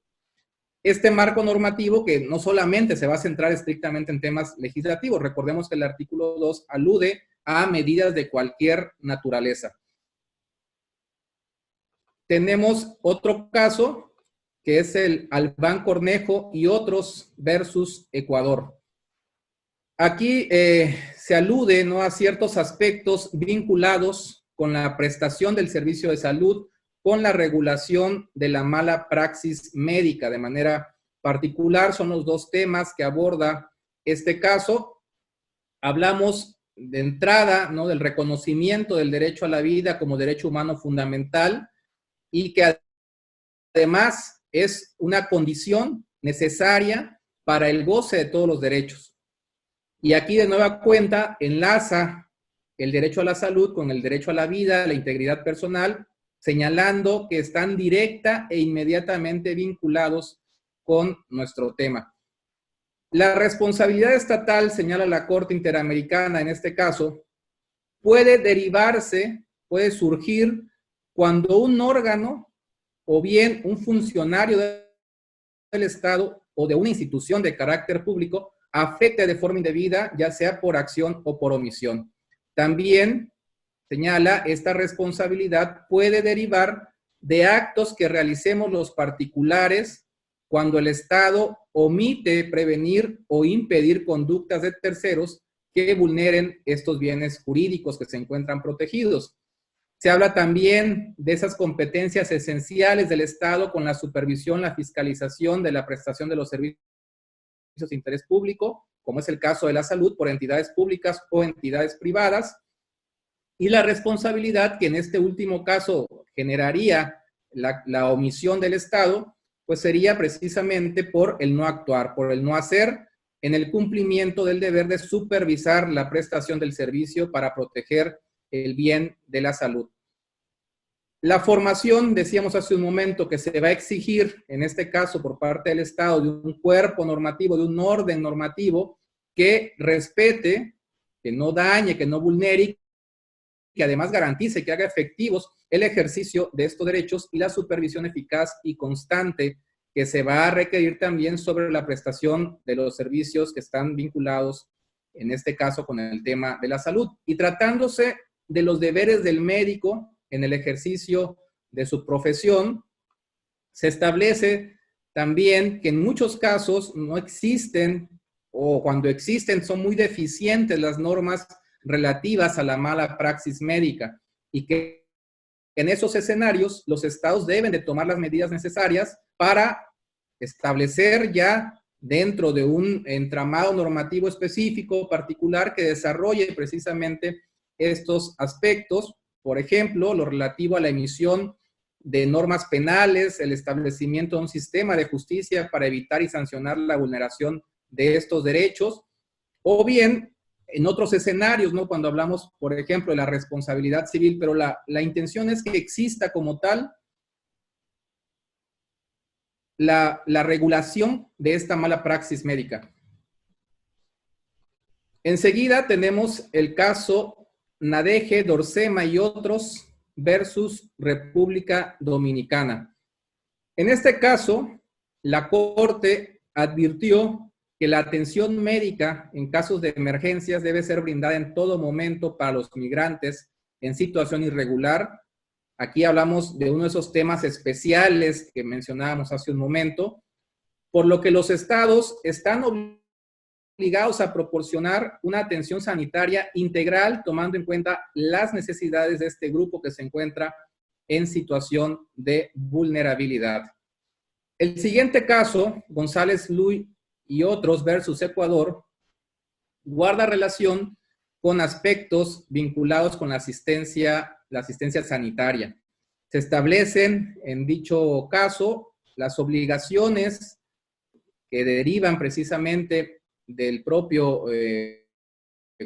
Este marco normativo que no solamente se va a centrar estrictamente en temas legislativos, recordemos que el artículo 2 alude a medidas de cualquier naturaleza. Tenemos otro caso que es el Albán Cornejo y otros versus Ecuador. Aquí se alude, ¿no?, a ciertos aspectos vinculados con la prestación del servicio de salud, con la regulación de la mala praxis médica. De manera particular, son los dos temas que aborda este caso. Hablamos de entrada, ¿no?, del reconocimiento del derecho a la vida como derecho humano fundamental y que además es una condición necesaria para el goce de todos los derechos. Y aquí de nueva cuenta enlaza el derecho a la salud con el derecho a la vida, a la integridad personal, señalando que están directa e inmediatamente vinculados con nuestro tema. La responsabilidad estatal, señala la Corte Interamericana en este caso, puede derivarse, puede surgir cuando un órgano o bien un funcionario del Estado o de una institución de carácter público afecte de forma indebida, ya sea por acción o por omisión. También señala, esta responsabilidad puede derivar de actos que realicemos los particulares cuando el Estado omite prevenir o impedir conductas de terceros que vulneren estos bienes jurídicos que se encuentran protegidos. Se habla también de esas competencias esenciales del Estado con la supervisión, la fiscalización de la prestación de los servicios de interés público, como es el caso de la salud, por entidades públicas o entidades privadas, y la responsabilidad que en este último caso generaría la omisión del Estado, pues sería precisamente por el no actuar, por el no hacer en el cumplimiento del deber de supervisar la prestación del servicio para proteger el bien de la salud. La formación, decíamos hace un momento, que se va a exigir, en este caso por parte del Estado, de un cuerpo normativo, de un orden normativo que respete, que no dañe, que no vulnere, que además garantice, que haga efectivos el ejercicio de estos derechos y la supervisión eficaz y constante que se va a requerir también sobre la prestación de los servicios que están vinculados, en este caso, con el tema de la salud. Y tratándose de los deberes del médico en el ejercicio de su profesión, se establece también que en muchos casos no existen, o cuando existen son muy deficientes las normas relativas a la mala praxis médica, y que en esos escenarios los estados deben de tomar las medidas necesarias para establecer ya dentro de un entramado normativo específico particular que desarrolle precisamente estos aspectos, por ejemplo, lo relativo a la emisión de normas penales, el establecimiento de un sistema de justicia para evitar y sancionar la vulneración de estos derechos, o bien en otros escenarios, ¿no? Cuando hablamos, por ejemplo, de la responsabilidad civil, pero la intención es que exista como tal la regulación de esta mala praxis médica. Enseguida tenemos el caso Nadege, Dorsema y otros versus República Dominicana. En este caso, la Corte advirtió que la atención médica en casos de emergencias debe ser brindada en todo momento para los migrantes en situación irregular. Aquí hablamos de uno de esos temas especiales que mencionábamos hace un momento, por lo que los estados están obligados a proporcionar una atención sanitaria integral, tomando en cuenta las necesidades de este grupo que se encuentra en situación de vulnerabilidad. El siguiente caso, González Luis y otros versus Ecuador, guarda relación con aspectos vinculados con la asistencia sanitaria. Se establecen en dicho caso las obligaciones que derivan precisamente del propio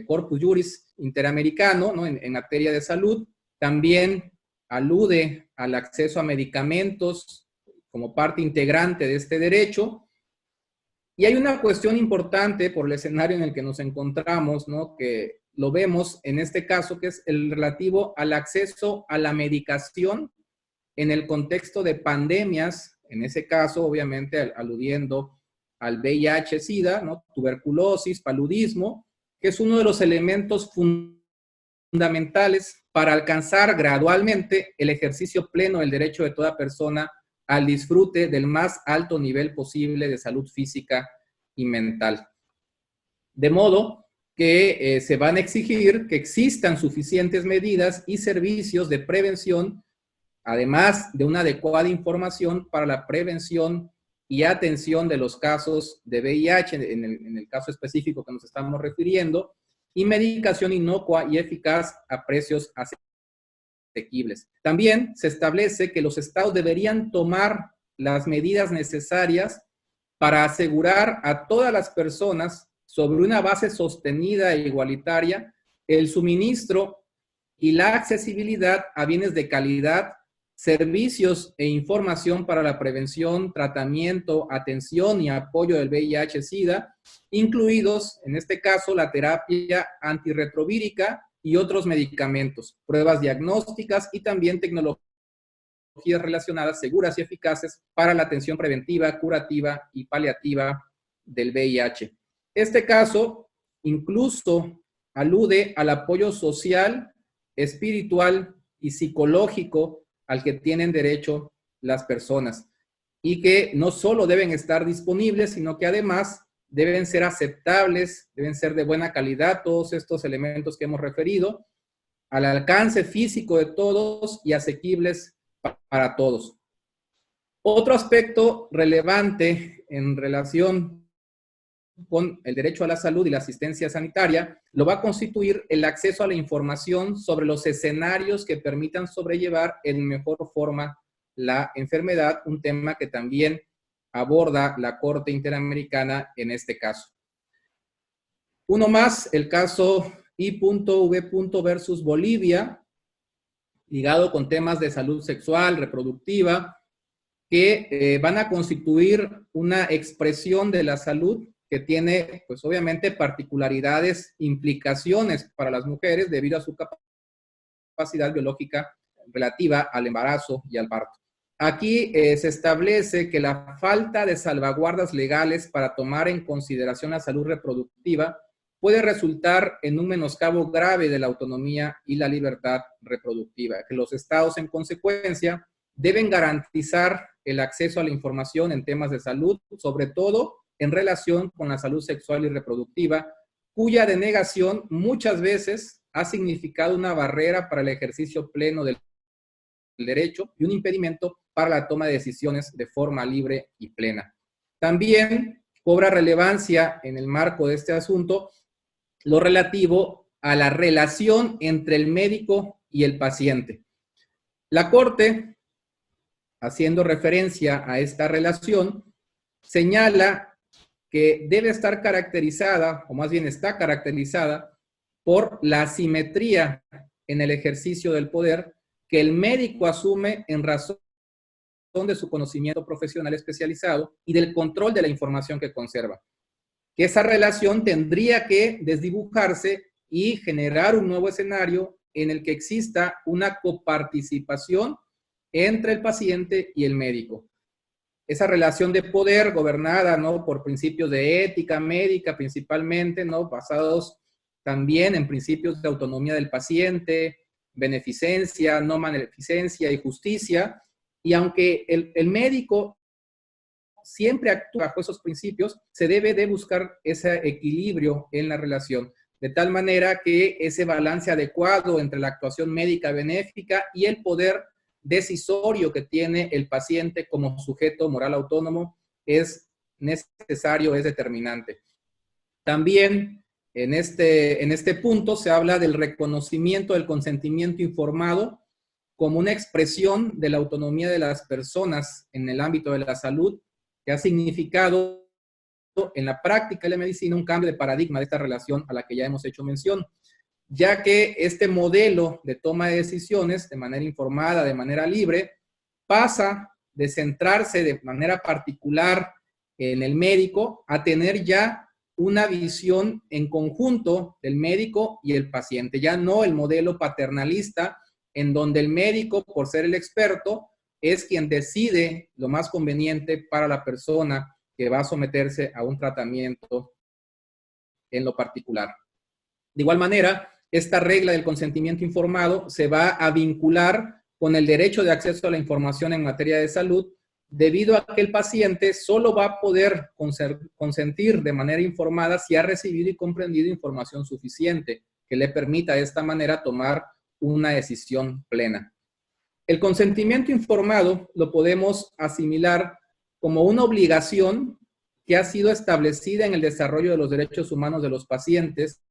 Corpus Juris Interamericano, ¿no? en materia de salud. También alude al acceso a medicamentos como parte integrante de este derecho. Y hay una cuestión importante por el escenario en el que nos encontramos, ¿no? Que lo vemos en este caso, que es el relativo al acceso a la medicación en el contexto de pandemias, en ese caso, obviamente, aludiendo al VIH-Sida, ¿no? Tuberculosis, paludismo, que es uno de los elementos fundamentales para alcanzar gradualmente el ejercicio pleno del derecho de toda persona al disfrute del más alto nivel posible de salud física y mental. De modo que se van a exigir que existan suficientes medidas y servicios de prevención, además de una adecuada información para la prevención y atención de los casos de VIH, en el caso específico que nos estamos refiriendo, y medicación inocua y eficaz a precios asequibles. También se establece que los estados deberían tomar las medidas necesarias para asegurar a todas las personas, sobre una base sostenida e igualitaria, el suministro y la accesibilidad a bienes de calidad, servicios e información para la prevención, tratamiento, atención y apoyo del VIH-Sida, incluidos, en este caso, la terapia antirretrovírica y otros medicamentos, pruebas diagnósticas y también tecnologías relacionadas seguras y eficaces para la atención preventiva, curativa y paliativa del VIH. Este caso incluso alude al apoyo social, espiritual y psicológico al que tienen derecho las personas, y que no solo deben estar disponibles, sino que además deben ser aceptables, deben ser de buena calidad, todos estos elementos que hemos referido, al alcance físico de todos y asequibles para todos. Otro aspecto relevante en relación con el derecho a la salud y la asistencia sanitaria lo va a constituir el acceso a la información sobre los escenarios que permitan sobrellevar en mejor forma la enfermedad, un tema que también aborda la Corte Interamericana en este caso. Uno más, el caso I.V. versus Bolivia, ligado con temas de salud sexual, reproductiva, que van a constituir una expresión de la salud que tiene, pues obviamente, particularidades, implicaciones para las mujeres debido a su capacidad biológica relativa al embarazo y al parto. Aquí se establece que la falta de salvaguardas legales para tomar en consideración la salud reproductiva puede resultar en un menoscabo grave de la autonomía y la libertad reproductiva, que los estados, en consecuencia, deben garantizar el acceso a la información en temas de salud, sobre todo en relación con la salud sexual y reproductiva, cuya denegación muchas veces ha significado una barrera para el ejercicio pleno del derecho y un impedimento para la toma de decisiones de forma libre y plena. También cobra relevancia en el marco de este asunto lo relativo a la relación entre el médico y el paciente. La Corte, haciendo referencia a esta relación, señala que debe estar caracterizada, o más bien está caracterizada, por la asimetría en el ejercicio del poder que el médico asume en razón de su conocimiento profesional especializado y del control de la información que conserva. Que esa relación tendría que desdibujarse y generar un nuevo escenario en el que exista una coparticipación entre el paciente y el médico. Esa relación de poder gobernada, ¿no?, por principios de ética médica principalmente, ¿no?, basados también en principios de autonomía del paciente, beneficencia, no maleficencia y justicia. Y aunque el médico siempre actúa bajo esos principios, se debe de buscar ese equilibrio en la relación, de tal manera que ese balance adecuado entre la actuación médica benéfica y el poder decisorio que tiene el paciente como sujeto moral autónomo es necesario, es determinante. También en este punto se habla del reconocimiento del consentimiento informado como una expresión de la autonomía de las personas en el ámbito de la salud, que ha significado en la práctica de la medicina un cambio de paradigma de esta relación a la que ya hemos hecho mención, ya que este modelo de toma de decisiones de manera informada, de manera libre, pasa de centrarse de manera particular en el médico a tener ya una visión en conjunto del médico y el paciente, ya no el modelo paternalista en donde el médico, por ser el experto, es quien decide lo más conveniente para la persona que va a someterse a un tratamiento en lo particular. De igual manera, esta regla del consentimiento informado se va a vincular con el derecho de acceso a la información en materia de salud, debido a que el paciente solo va a poder consentir de manera informada si ha recibido y comprendido información suficiente que le permita de esta manera tomar una decisión plena. El consentimiento informado lo podemos asimilar como una obligación que ha sido establecida en el desarrollo de los derechos humanos de los pacientes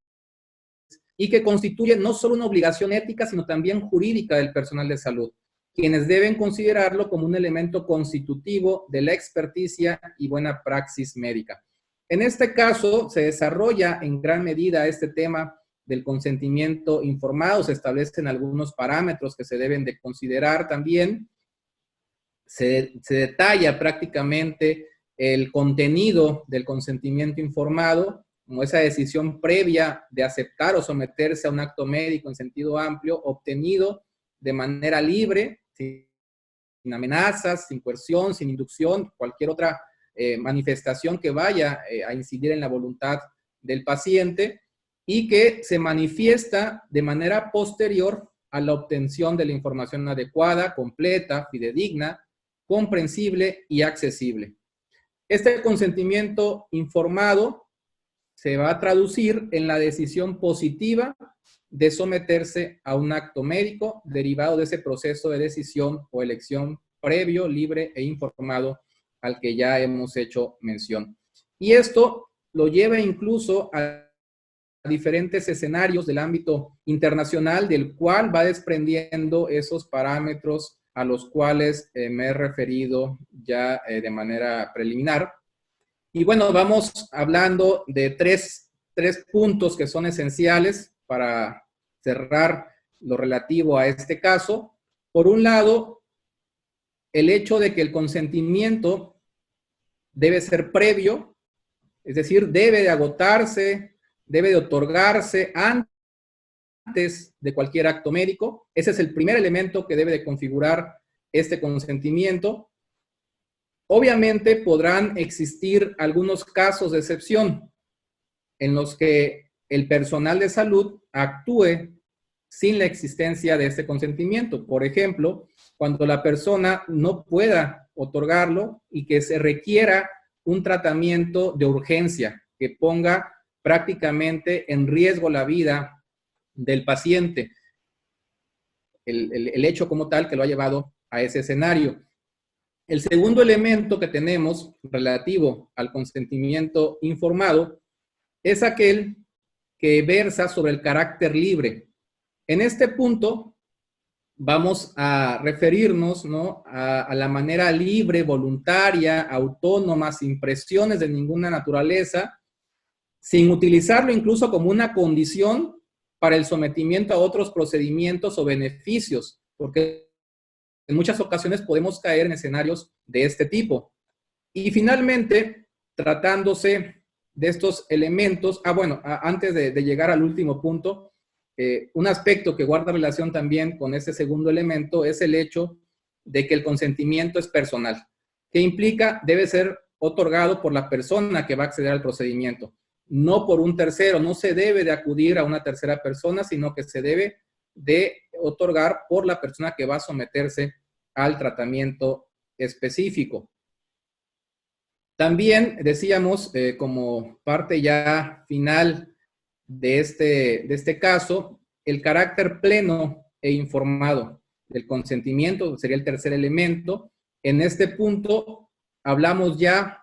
y que constituye no solo una obligación ética, sino también jurídica del personal de salud, quienes deben considerarlo como un elemento constitutivo de la experticia y buena praxis médica. En este caso, se desarrolla en gran medida este tema del consentimiento informado, se establecen algunos parámetros que se deben de considerar también, se detalla prácticamente el contenido del consentimiento informado, como esa decisión previa de aceptar o someterse a un acto médico en sentido amplio, obtenido de manera libre, sin amenazas, sin coerción, sin inducción, cualquier otra manifestación que vaya a incidir en la voluntad del paciente, y que se manifiesta de manera posterior a la obtención de la información adecuada, completa, fidedigna, comprensible y accesible. Este consentimiento informado se va a traducir en la decisión positiva de someterse a un acto médico derivado de ese proceso de decisión o elección previo, libre e informado al que ya hemos hecho mención. Y esto lo lleva incluso a diferentes escenarios del ámbito internacional, del cual va desprendiendo esos parámetros a los cuales me he referido ya de manera preliminar. Y bueno, vamos hablando de tres puntos que son esenciales para cerrar lo relativo a este caso. Por un lado, el hecho de que el consentimiento debe ser previo, es decir, debe de agotarse, debe de otorgarse antes de cualquier acto médico. Ese es el primer elemento que debe de configurar este consentimiento. Obviamente podrán existir algunos casos de excepción en los que el personal de salud actúe sin la existencia de este consentimiento. Por ejemplo, cuando la persona no pueda otorgarlo y que se requiera un tratamiento de urgencia que ponga prácticamente en riesgo la vida del paciente. El hecho como tal que lo ha llevado a ese escenario. El segundo elemento que tenemos relativo al consentimiento informado es aquel que versa sobre el carácter libre. En este punto vamos a referirnos, ¿no?, a la manera libre, voluntaria, autónoma, sin presiones de ninguna naturaleza, sin utilizarlo incluso como una condición para el sometimiento a otros procedimientos o beneficios, porque en muchas ocasiones podemos caer en escenarios de este tipo. Y finalmente, tratándose de estos elementos, antes de llegar al último punto, un aspecto que guarda relación también con este segundo elemento es el hecho de que el consentimiento es personal, que implica debe ser otorgado por la persona que va a acceder al procedimiento, no por un tercero. No se debe de acudir a una tercera persona, sino que se debe de otorgar por la persona que va a someterse al tratamiento específico. También decíamos, como parte ya final de este caso, el carácter pleno e informado del consentimiento sería el tercer elemento. En este punto hablamos ya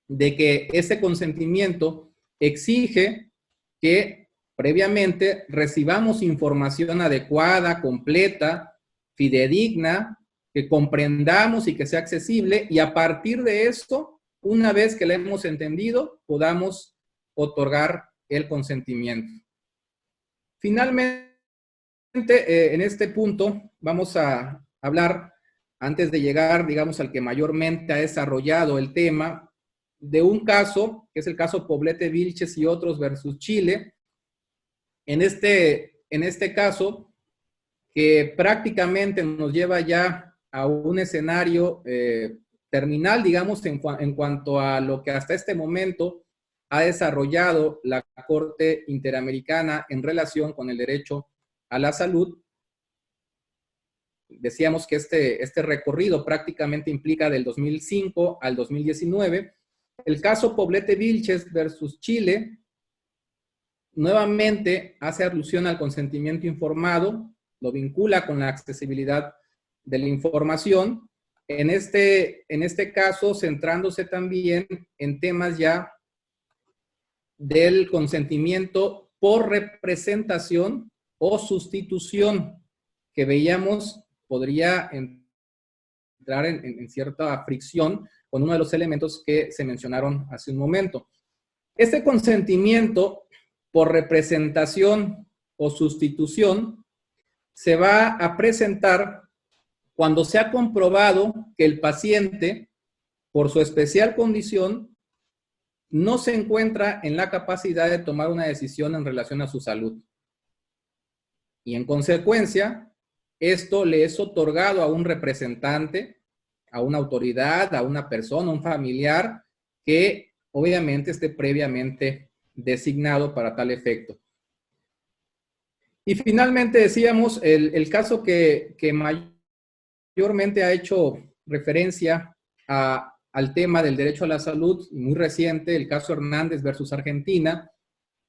de que ese consentimiento exige que previamente recibamos información adecuada, completa, fidedigna, que comprendamos y que sea accesible, y a partir de esto, una vez que la hemos entendido, podamos otorgar el consentimiento. Finalmente, en este punto vamos a hablar, antes de llegar, digamos, al que mayormente ha desarrollado el tema, de un caso, que es el caso Poblete Vilches y otros versus Chile. En este caso, que prácticamente nos lleva ya a un escenario terminal, digamos, en cuanto a lo que hasta este momento ha desarrollado la Corte Interamericana en relación con el derecho a la salud. Decíamos que este recorrido prácticamente implica del 2005 al 2019. El caso Poblete Vilches versus Chile nuevamente hace alusión al consentimiento informado, lo vincula con la accesibilidad de la información, en este caso centrándose también en temas ya del consentimiento por representación o sustitución, que veíamos podría entrar en cierta fricción con uno de los elementos que se mencionaron hace un momento. Este consentimiento por representación o sustitución se va a presentar cuando se ha comprobado que el paciente, por su especial condición, no se encuentra en la capacidad de tomar una decisión en relación a su salud. Y en consecuencia, esto le es otorgado a un representante, a una autoridad, a una persona, un familiar, que obviamente esté previamente designado para tal efecto. Y finalmente decíamos, el caso que mayormente ha hecho referencia al tema del derecho a la salud, muy reciente, el caso Hernández versus Argentina,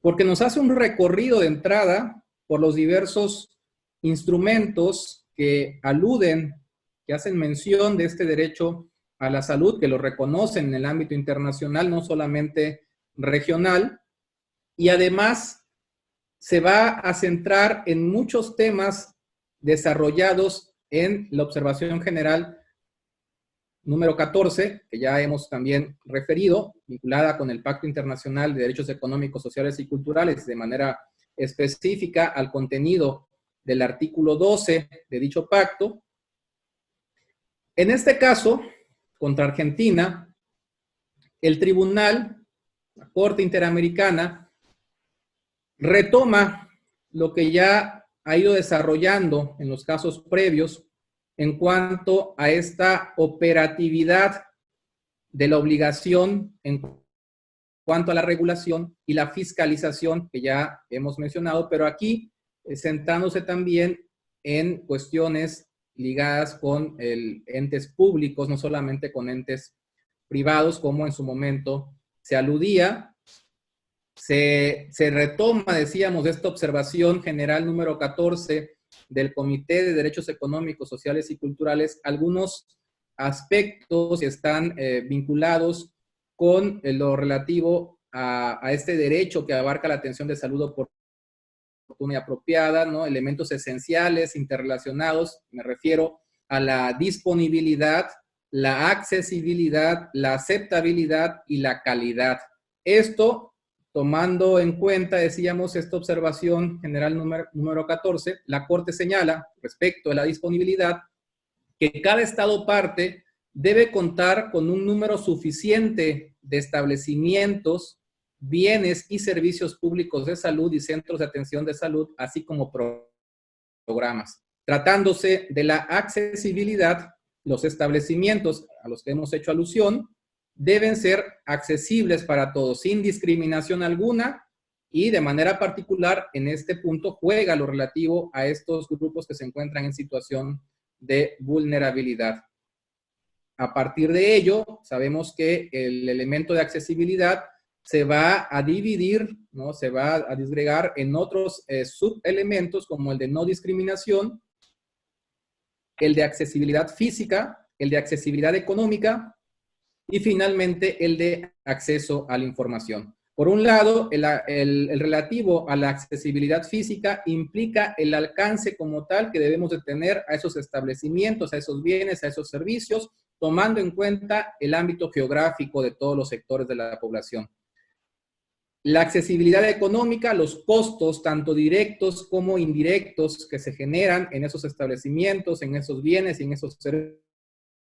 porque nos hace un recorrido de entrada por los diversos instrumentos que aluden, que hacen mención de este derecho a la salud, que lo reconocen en el ámbito internacional, no solamente regional, y además se va a centrar en muchos temas desarrollados en la observación general número 14, que ya hemos también referido, vinculada con el Pacto Internacional de Derechos Económicos, Sociales y Culturales, de manera específica al contenido del artículo 12 de dicho pacto. En este caso, contra Argentina, el tribunal, la Corte Interamericana, retoma lo que ya ha ido desarrollando en los casos previos en cuanto a esta operatividad de la obligación en cuanto a la regulación y la fiscalización que ya hemos mencionado, pero aquí centrándose también en cuestiones ligadas con entes públicos, no solamente con entes privados, como en su momento se aludía. Se retoma, decíamos, esta observación general número 14 del Comité de Derechos Económicos, Sociales y Culturales, algunos aspectos que están vinculados con lo relativo a este derecho que abarca la atención de salud oportuna y apropiada, ¿no? Elementos esenciales, interrelacionados, me refiero a la disponibilidad, la accesibilidad, la aceptabilidad y la calidad. Esto tomando en cuenta, decíamos, esta observación general número 14, la Corte señala, respecto a la disponibilidad, que cada Estado parte debe contar con un número suficiente de establecimientos, bienes y servicios públicos de salud y centros de atención de salud, así como programas. Tratándose de la accesibilidad, los establecimientos a los que hemos hecho alusión deben ser accesibles para todos, sin discriminación alguna, y de manera particular, en este punto, juega lo relativo a estos grupos que se encuentran en situación de vulnerabilidad. A partir de ello, sabemos que el elemento de accesibilidad se va a dividir, ¿no? Se va a disgregar en otros subelementos, como el de no discriminación, el de accesibilidad física, el de accesibilidad económica, y finalmente el de acceso a la información. Por un lado, el relativo a la accesibilidad física implica el alcance como tal que debemos de tener a esos establecimientos, a esos bienes, a esos servicios, tomando en cuenta el ámbito geográfico de todos los sectores de la población. La accesibilidad económica, los costos tanto directos como indirectos que se generan en esos establecimientos, en esos bienes y en esos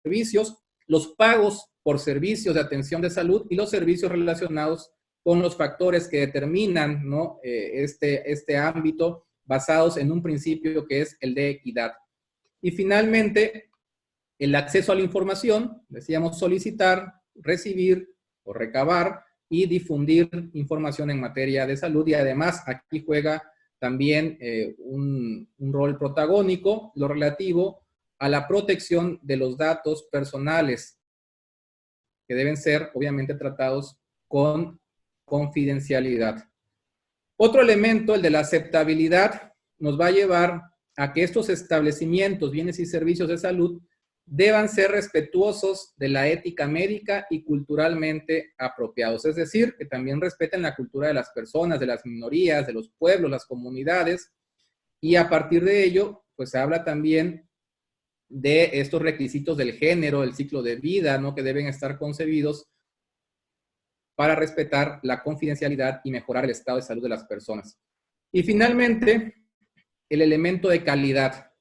servicios, los pagos por servicios de atención de salud y los servicios relacionados con los factores que determinan, ¿no? este ámbito basados en un principio que es el de equidad. Y finalmente, el acceso a la información, decíamos solicitar, recibir o recabar y difundir información en materia de salud, y además aquí juega también un rol protagónico lo relativo a la protección de los datos personales, que deben ser obviamente tratados con confidencialidad. Otro elemento, el de la aceptabilidad, nos va a llevar a que estos establecimientos, bienes y servicios de salud deban ser respetuosos de la ética médica y culturalmente apropiados, es decir, que también respeten la cultura de las personas, de las minorías, de los pueblos, las comunidades, y a partir de ello, pues se habla también de estos requisitos del género, el ciclo de vida, ¿no? Que deben estar concebidos para respetar la confidencialidad y mejorar el estado de salud de las personas. Y finalmente, el elemento de calidad.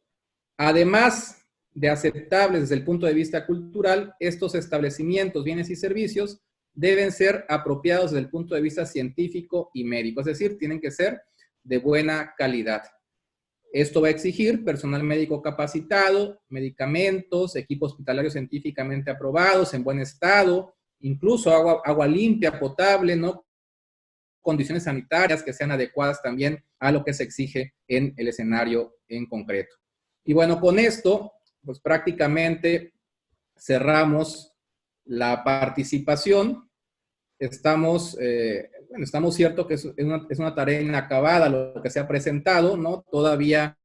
Además de aceptables desde el punto de vista cultural, estos establecimientos, bienes y servicios deben ser apropiados desde el punto de vista científico y médico, es decir, tienen que ser de buena calidad. Esto va a exigir personal médico capacitado, medicamentos, equipo hospitalario científicamente aprobados, en buen estado, incluso agua limpia, potable, ¿no? Condiciones sanitarias que sean adecuadas también a lo que se exige en el escenario en concreto. Y bueno, con esto, pues prácticamente cerramos la participación. Estamos cierto que es una tarea inacabada lo que se ha presentado, ¿no? Todavía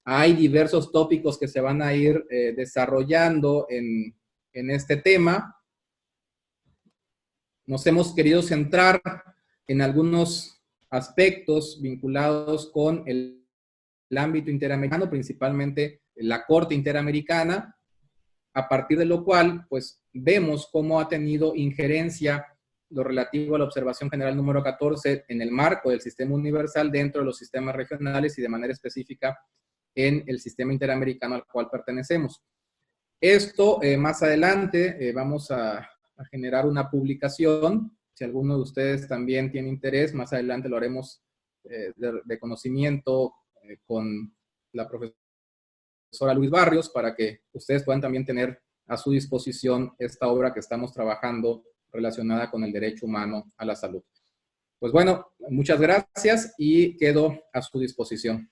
hay diversos tópicos que se van a ir desarrollando en este tema. Nos hemos querido centrar en algunos aspectos vinculados con el ámbito interamericano, principalmente la Corte Interamericana, a partir de lo cual, pues, vemos cómo ha tenido injerencia lo relativo a la observación general número 14 en el marco del sistema universal dentro de los sistemas regionales y de manera específica en el sistema interamericano al cual pertenecemos. Esto, más adelante, vamos a generar una publicación. Si alguno de ustedes también tiene interés, más adelante lo haremos de conocimiento con la profesora Luis Barrios para que ustedes puedan también tener a su disposición esta obra que estamos trabajando relacionada con el derecho humano a la salud. Pues bueno, muchas gracias y quedo a su disposición.